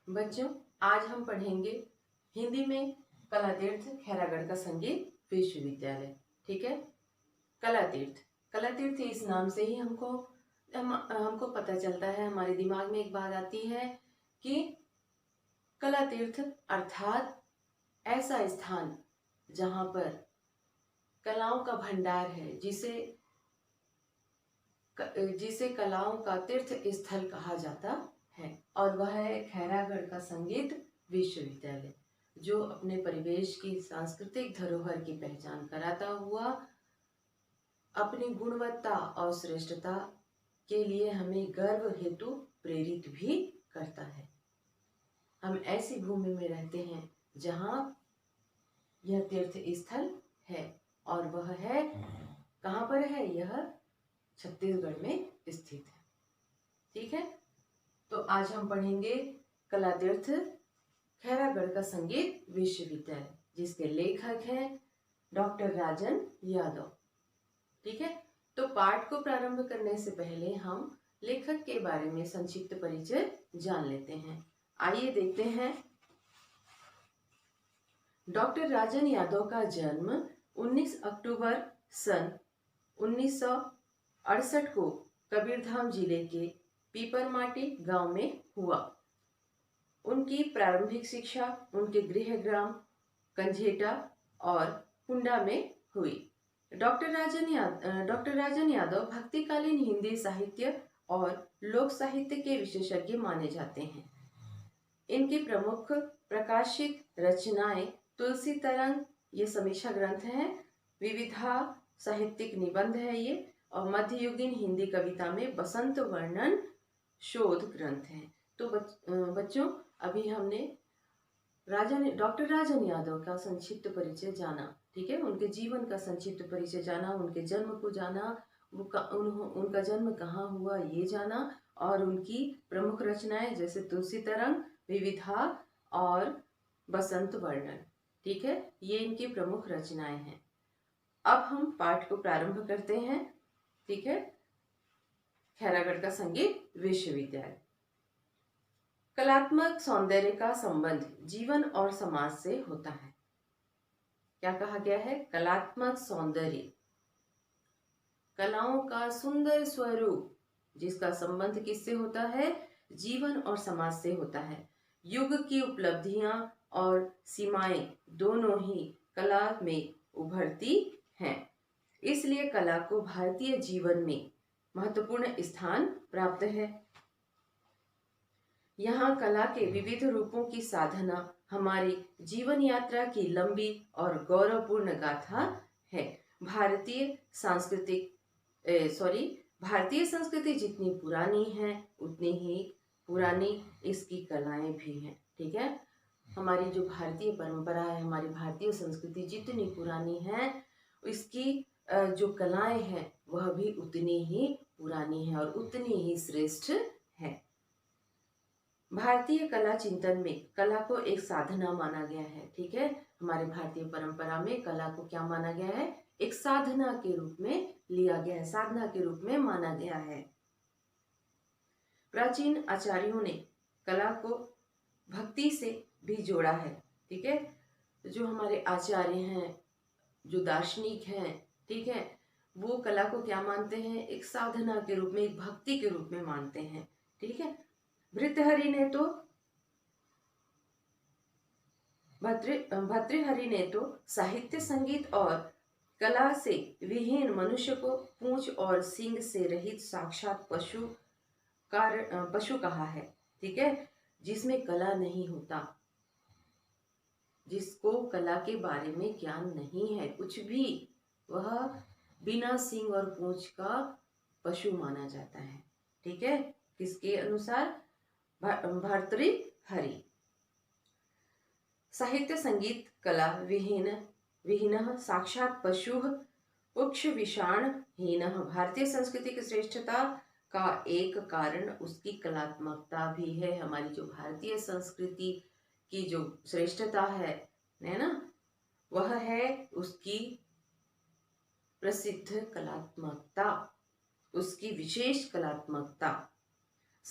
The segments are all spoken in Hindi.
बच्चों, आज हम पढ़ेंगे हिंदी में कला तीर्थ खैरागढ़ का संगीत विश्वविद्यालय। ठीक है। कला तीर्थ, कला तीर्थ इस नाम से ही हमको पता चलता है, हमारे दिमाग में एक बात आती है कि कला तीर्थ अर्थात ऐसा स्थान जहाँ पर कलाओं का भंडार है, जिसे कलाओं का तीर्थ स्थल कहा जाता है। और वह है खैरागढ़ का संगीत विश्वविद्यालय, जो अपने परिवेश की सांस्कृतिक धरोहर की पहचान कराता हुआ अपनी गुणवत्ता और श्रेष्ठता के लिए हमें गर्व हेतु प्रेरित भी करता है। हम ऐसी भूमि में रहते हैं जहाँ यह तीर्थ स्थल है, और वह है कहाँ पर है? यह छत्तीसगढ़ में स्थित है। ठीक है। तो आज हम पढ़ेंगे कला तीर्थ खैरागढ़ का संगीत विश्वविद्यालय, जिसके लेखक हैं डॉक्टर राजन यादव। ठीक है। तो पाठ को प्रारंभ करने से पहले हम लेखक के बारे में संक्षिप्त परिचय जान लेते हैं। आइए देखते हैं। डॉक्टर राजन यादव का जन्म 19 अक्टूबर सन 1968 को कबीरधाम जिले के पीपरमाटी गांव में हुआ। उनकी प्रारंभिक शिक्षा उनके गृह ग्राम कंझेटा और कुंडा में हुई। डॉक्टर राजन यादव भक्तिकालीन हिंदी साहित्य और लोक साहित्य के विशेषज्ञ माने जाते हैं। इनकी प्रमुख प्रकाशित रचनाएं तुलसी तरंग, ये समीक्षा ग्रंथ है, विविधा साहित्यिक निबंध है ये, और मध्ययुगीन हिंदी कविता में बसंत वर्णन शोध ग्रंथ है। तो बच्चों, अभी हमने डॉक्टर राजन यादव का संक्षिप्त परिचय जाना। ठीक है। उनके जीवन का संक्षिप्त परिचय जाना, उनके जन्म को जाना, उनका जन्म कहाँ हुआ ये जाना, और उनकी प्रमुख रचनाएं जैसे तुलसी तरंग, विविधा और बसंत वर्णन। ठीक है। ये इनकी प्रमुख रचनाएं हैं। अब हम पाठ को प्रारंभ करते हैं। ठीक है। खैरागढ़ का संगीत विश्वविद्यालय। कलात्मक सौंदर्य का संबंध जीवन और समाज से होता है। क्या कहा गया है? कलात्मक सौंदर्य, कलाओं का सुंदर स्वरूप, जिसका संबंध किससे होता है? जीवन और समाज से होता है। युग की उपलब्धियां और सीमाएं दोनों ही कला में उभरती हैं। इसलिए कला को भारतीय जीवन में महत्वपूर्ण स्थान प्राप्त है। यहाँ कला के विविध रूपों की साधना हमारी जीवन यात्रा की लंबी और गौरवपूर्ण गाथा है। भारतीय संस्कृति जितनी पुरानी है, उतनी ही पुरानी इसकी कलाएं भी हैं। ठीक है। हमारी जो भारतीय परंपरा है, हमारी भारतीय संस्कृति जितनी पुरानी है, इसकी जो कलाएं हैं वह भी उतनी ही पुरानी है और उतनी ही श्रेष्ठ है। भारतीय कला चिंतन में कला को एक साधना माना गया है। ठीक है। हमारे भारतीय परंपरा में कला को क्या माना गया है? एक साधना के रूप में लिया गया है, साधना के रूप में माना गया है। प्राचीन आचार्यों ने कला को भक्ति से भी जोड़ा है। ठीक है। जो हमारे आचार्य हैं, जो दार्शनिक हैं, ठीक है, वो कला को क्या मानते हैं? एक साधना के रूप में, एक भक्ति के रूप में मानते हैं। ठीक है। भर्तृहरि ने तो साहित्य, संगीत और कला से विहीन मनुष्य को पूंछ और सींग से रहित साक्षात पशु कहा है। ठीक है। जिसमें कला नहीं होता, जिसको कला के बारे में ज्ञान नहीं है कुछ भी, वह बिना सींग और पूंछ का पशु माना जाता है। ठीक है। किसके अनुसार? भर्तृहरि। साहित्य, संगीत, कला विहीन साक्षात पशु उक्ष विषाण हीन। भारतीय संस्कृति की श्रेष्ठता का एक कारण उसकी कलात्मकता भी है। हमारी जो भारतीय संस्कृति की जो श्रेष्ठता है ना, वह है उसकी प्रसिद्ध कलात्मकता, उसकी विशेष कलात्मकता।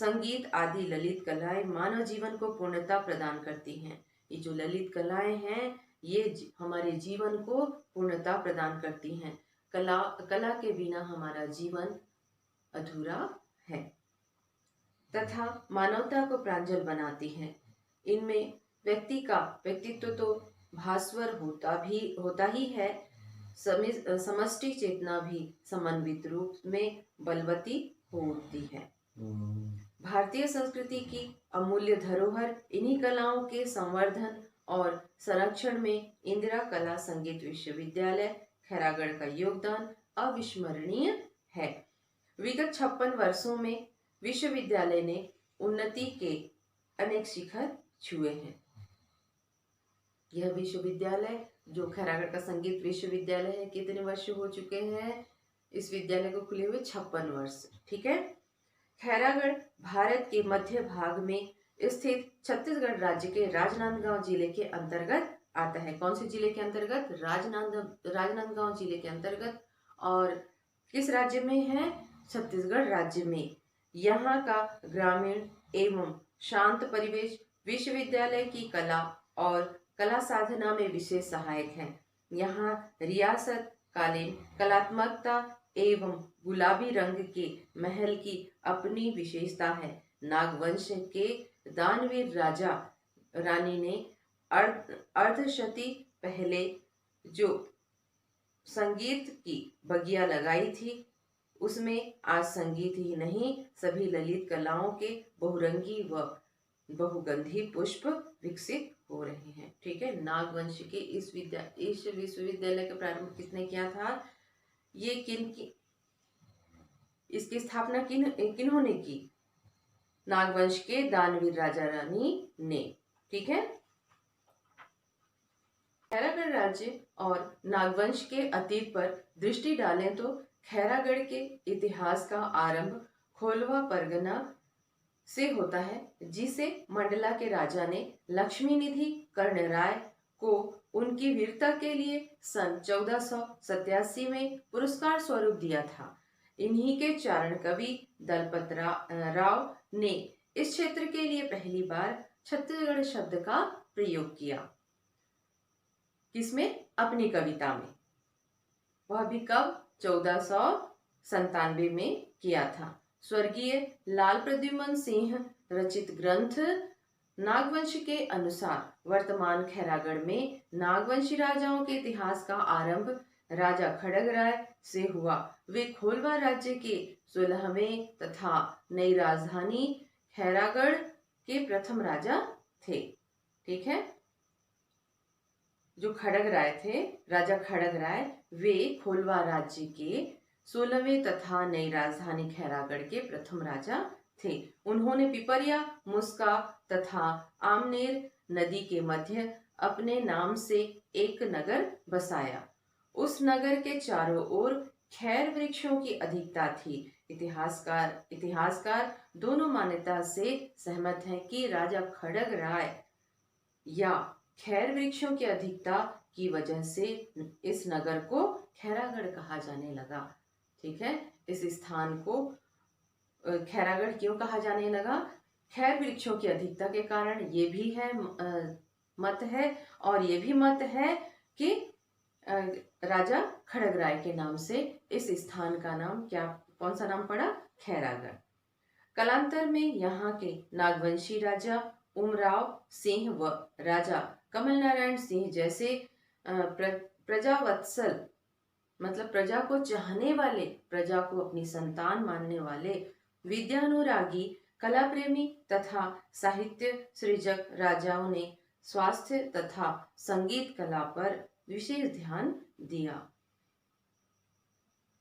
संगीत आदि ललित कलाएं मानव जीवन को पूर्णता प्रदान करती हैं। ये जो ललित कलाएं हैं ये हमारे जीवन को पूर्णता प्रदान करती हैं। कला के बिना हमारा जीवन अधूरा है तथा मानवता को प्रांजल बनाती हैं। इनमें व्यक्ति का व्यक्तित्व तो भास्वर होता ही है, समष्टि चेतना भी समन्वित रूप में बलवती हो उठती है। भारतीय संस्कृति की अमूल्य धरोहर इन्हीं कलाओं के संवर्धन और संरक्षण में इंदिरा कला संगीत विश्वविद्यालय खैरागढ़ का योगदान अविस्मरणीय है। विगत 56 वर्षों में विश्वविद्यालय ने उन्नति के अनेक शिखर छुए हैं। यह विश्वविद्यालय जो खैरागढ़ का संगीत विश्वविद्यालय है, कितने वर्ष हो चुके हैं इस विद्यालय को खुले हुए? 56 वर्ष। ठीक है। खैरागढ़ भारत के मध्य भाग में स्थित छत्तीसगढ़ राज्य के राजनांदगांव जिले के अंतर्गत आता है। कौन से जिले के अंतर्गत? राजनांदगांव जिले के अंतर्गत। और किस राज्य में है? छत्तीसगढ़ राज्य में। यहाँ का ग्रामीण एवं शांत परिवेश विश्वविद्यालय की कला और कला साधना में विशेष सहायक है। यहाँ रियासत कालीन कलात्मकता एवं गुलाबी रंग के महल की अपनी विशेषता है। नागवंश के दानवीर राजा रानी ने अर्धशती पहले जो संगीत की बगिया लगाई थी उसमें आज संगीत ही नहीं सभी ललित कलाओं के बहुरंगी व बहुगंधी पुष्प विकसित हो रहे हैं। ठीक है। नागवंश के इस विश्वविद्यालय का प्रारंभ किसने किया था? ये इसकी स्थापना किन्होंने की? नागवंश के दानवीर राजा रानी ने। ठीक है। खैरागढ़ राज्य और नागवंश के अतीत पर दृष्टि डालें तो खैरागढ़ के इतिहास का आरंभ खोलवा परगना से होता है, जिसे मंडला के राजा ने लक्ष्मी निधि कर्णराय को उनकी वीरता के लिए सन 1487 में पुरस्कार स्वरूप दिया था। इन्हीं के चारण कवि दलपत राव ने इस क्षेत्र के लिए पहली बार छत्तीसगढ़ शब्द का प्रयोग किया। किसमें? अपनी कविता में। वह भी कब? 1497 में किया था। स्वर्गीय लाल प्रद्युमन सिंह रचित ग्रंथ नागवंश के अनुसार वर्तमान खैरागढ़ में नागवंशी राजाओं के इतिहास का आरंभ राजा खड़गराय से हुआ। वे खोलवा राज्य के 16वें तथा नई राजधानी खैरागढ़ के प्रथम राजा थे। ठीक है। जो खड़गराय थे, राजा खड़गराय, वे खोलवा राज्य के 16वें तथा नई राजधानी खैरागढ़ के प्रथम राजा थे। उन्होंने पिपरिया, मुस्का तथा आमनेर नदी के मध्य अपने नाम से एक नगर बसाया। उस नगर के चारों ओर खैर वृक्षों की अधिकता थी। इतिहासकार दोनों मान्यता से सहमत हैं कि राजा खड़गराय या खैर वृक्षों की अधिकता की वजह से इस नगर को खैरागढ़ कहा जाने लगा। ठीक है। इस स्थान को खैरागढ़ क्यों कहा जाने लगा? खैर वृक्षों की अधिकता के कारण। ये भी है मत है, और ये भी मत है कि राजा खड़गराय के नाम से इस स्थान का नाम कौन सा नाम पड़ा? खैरागढ़। कालांतर में यहाँ के नागवंशी राजा उमराव सिंह व राजा कमल नारायण सिंह जैसे प्रजावत्सल मतलब प्रजा को चाहने वाले, प्रजा को अपनी संतान मानने वाले, विद्यानुरागी, कला प्रेमी तथा साहित्य सृजक राजाओं ने स्वास्थ्य तथा संगीत कला पर विशेष ध्यान दिया।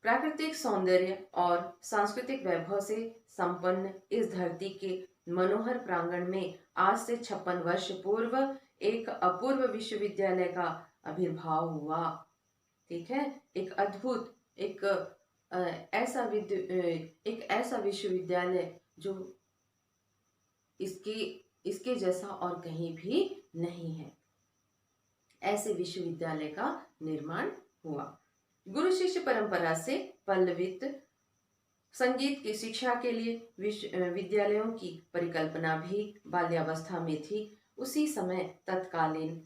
प्राकृतिक सौंदर्य और सांस्कृतिक वैभव से संपन्न इस धरती के मनोहर प्रांगण में आज से 56 वर्ष पूर्व एक अपूर्व विश्वविद्यालय का आविर्भाव हुआ। ठीक है। एक अद्भुत, एक ऐसा विश्वविद्यालय जो इसके जैसा और कहीं भी नहीं है। ऐसे विश्वविद्यालय का निर्माण हुआ। गुरु शिष्य परंपरा से पल्लवित संगीत की शिक्षा के लिए विद्यालयों की परिकल्पना भी बाल्यावस्था में थी। उसी समय तत्कालीन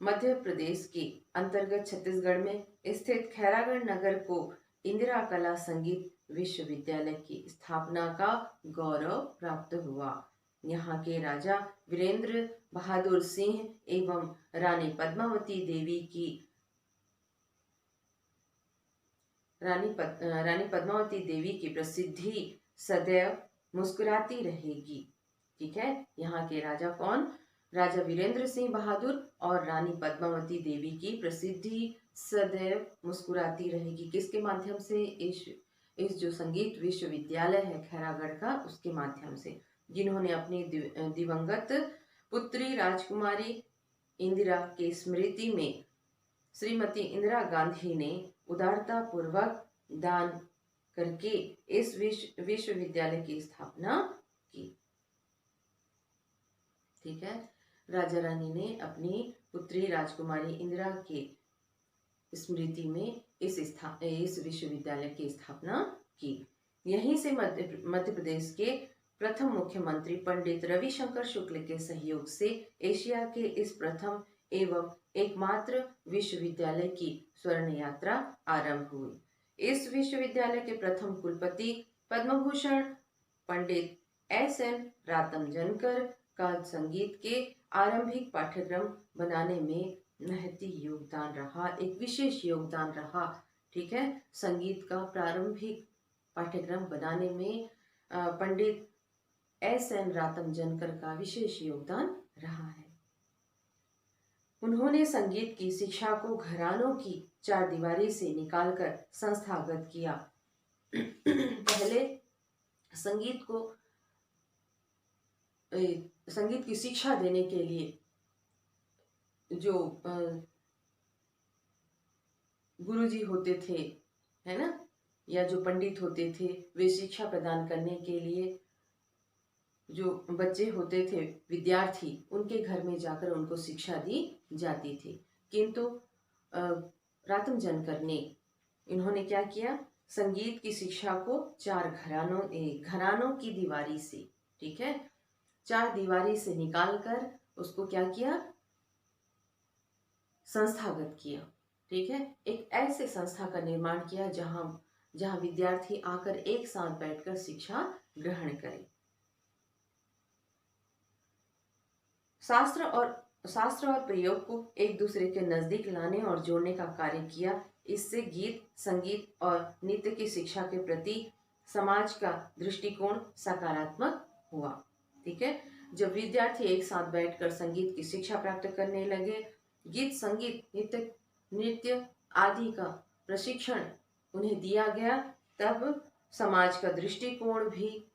मध्य प्रदेश के अंतर्गत छत्तीसगढ़ में स्थित खैरागढ़ नगर को इंदिरा कला संगीत विश्वविद्यालय की स्थापना का गौरव प्राप्त हुआ। यहाँ के राजा वीरेंद्र बहादुर सिंह एवं रानी पद्मावती देवी की रानी पद्मावती देवी की प्रसिद्धि सदैव मुस्कुराती रहेगी। ठीक है, यहाँ के राजा कौन? राजा वीरेंद्र सिंह बहादुर और रानी पद्मावती देवी की प्रसिद्धि सदैव मुस्कुराती रहेगी। किसके माध्यम से? इस जो संगीत विश्वविद्यालय है खैरागढ़ का, उसके माध्यम से, जिन्होंने अपनी दिवंगत पुत्री राजकुमारी इंदिरा के स्मृति में श्रीमती इंदिरा गांधी ने उदारता पूर्वक दान करके इस विश्वविद्यालय की स्थापना की। ठीक है, राजा रानी ने अपनी पुत्री राजकुमारी इंदिरा के स्मृति में इस विश्वविद्यालय की स्थापना की। यहीं से मध्य प्रदेश के प्रथम मुख्यमंत्री पंडित रविशंकर शुक्ल के सहयोग से एशिया के इस प्रथम एवं एकमात्र विश्वविद्यालय की स्वर्ण यात्रा आरंभ हुई। इस विश्वविद्यालय के प्रथम कुलपति पद्मभूषण पंडित S.N. रातमजनकर का संगीत के आरंभिक पाठ्यक्रम बनाने में महती योगदान रहा, एक विशेष योगदान रहा। ठीक है, संगीत का प्रारंभिक पाठ्यक्रम बनाने में पंडित S.N. रातमजनकर का विशेष योगदान रहा है। उन्होंने संगीत की शिक्षा को घरानों की चारदीवारी से निकालकर संस्थागत किया। पहले संगीत की शिक्षा देने के लिए जो गुरुजी होते थे, है ना, या जो पंडित होते थे, वे शिक्षा प्रदान करने के लिए जो बच्चे होते थे, विद्यार्थी, उनके घर में जाकर उनको शिक्षा दी जाती थी। किंतु रातमजनकर ने इन्होंने क्या किया? संगीत की शिक्षा को चार घरानों की दीवारी से, ठीक है, चार दीवारी से निकालकर उसको क्या किया? संस्थागत किया। ठीक है, एक ऐसे संस्था का निर्माण किया जहां विद्यार्थी आकर एक साथ बैठकर शिक्षा ग्रहण करें। शास्त्र और प्रयोग को एक दूसरे के नजदीक लाने और जोड़ने का कार्य किया। इससे गीत, संगीत और नृत्य की शिक्षा के प्रति समाज का दृष्टिकोण सकारात्मक हुआ। ठीक है, जब विद्यार्थी एक साथ बैठकर संगीत की शिक्षा प्राप्त करने लगे, गीत, संगीत, नृत्य आदि का प्रशिक्षण उन्हें दिया गया, तब समाज का दृष्टिकोण भी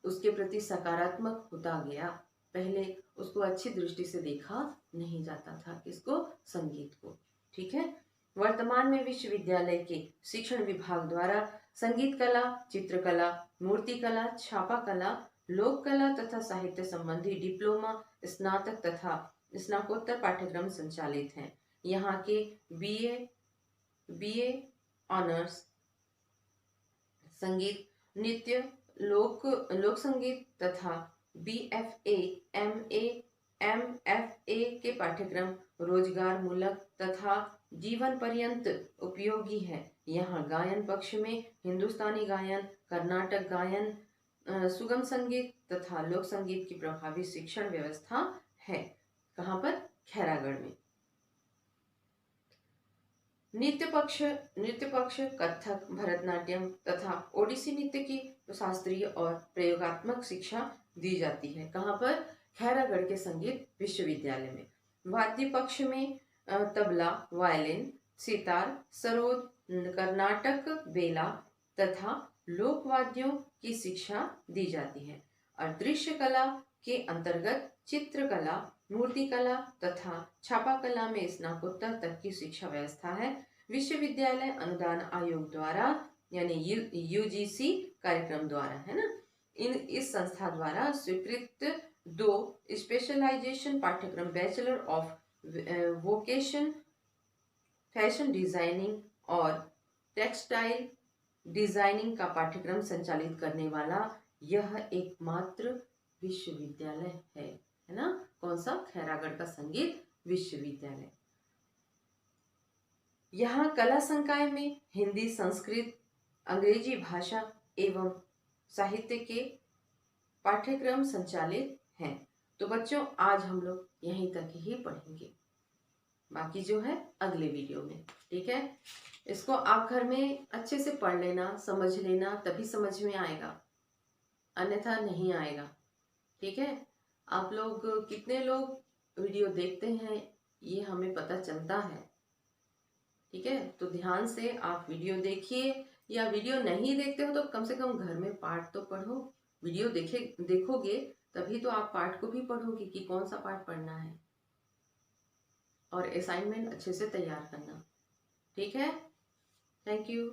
उसके प्रति सकारात्मक होता गया। पहले उसको अच्छी दृष्टि से देखा नहीं जाता था, किसको? संगीत को। ठीक है, वर्तमान में विश्वविद्यालय के शिक्षण विभाग द्वारा संगीत कला, चित्रकला, मूर्ति कला, छापा कला, लोक कला तथा साहित्य संबंधी डिप्लोमा, स्नातक तथा स्नातकोत्तर पाठ्यक्रम संचालित हैं। यहाँ के बीए ऑनर्स संगीत, नृत्य, लोक संगीत तथा BFA, MA, MFA के पाठ्यक्रम रोजगार मूलक तथा जीवन पर्यंत उपयोगी है। यहाँ गायन पक्ष में हिंदुस्तानी गायन, कर्नाटक गायन, सुगम संगीत तथा लोक संगीत की प्रभावी शिक्षण व्यवस्था है। कहाँ पर? खैरागढ़ में। नृत्य पक्ष कथक, भरतनाट्यम तथा ओडिसी नृत्य की शास्त्रीय और प्रयोगात्मक शिक्षा दी जाती है। कहाँ पर? खैरागढ़ के संगीत विश्वविद्यालय में। वाद्य पक्ष में तबला, वायलिन, सितार, सरोद, कर्नाटक बेला तथा लोक वाद्यों की शिक्षा दी जाती है। और दृश्य कला के अंतर्गत चित्रकला, मूर्ति कला तथा छापा कला में स्नातकोत्तर तक की शिक्षा व्यवस्था है। विश्वविद्यालय अनुदान आयोग द्वारा यानी UGC कार्यक्रम द्वारा, है ना, इस संस्था द्वारा स्वीकृत 2 स्पेशलाइजेशन पाठ्यक्रम bachelor of vocation fashion designing और टेक्सटाइल डिजाइनिंग का पाठ्यक्रम संचालित करने वाला यह एकमात्र विश्वविद्यालय है ना। कौन सा? खैरागढ़ का संगीत विश्वविद्यालय। यहाँ कला संकाय में हिंदी, संस्कृत, अंग्रेजी भाषा एवं साहित्य के पाठ्यक्रम संचालित हैं। तो बच्चों आज हम लोग यहीं तक ही पढ़ेंगे, बाकी जो है अगले वीडियो में। ठीक है, इसको आप घर में अच्छे से पढ़ लेना, समझ लेना, तभी समझ में आएगा, अन्यथा नहीं आएगा। ठीक है, आप लोग कितने लोग वीडियो देखते हैं ये हमें पता चलता है। ठीक है, तो ध्यान से आप वीडियो देखिए, या वीडियो नहीं देखते हो तो कम से कम घर में पाठ तो पढ़ो। वीडियो देखोगे तभी तो आप पाठ को भी पढ़ोगे कि कौन सा पाठ पढ़ना है, और असाइनमेंट अच्छे से तैयार करना। ठीक है, थैंक यू।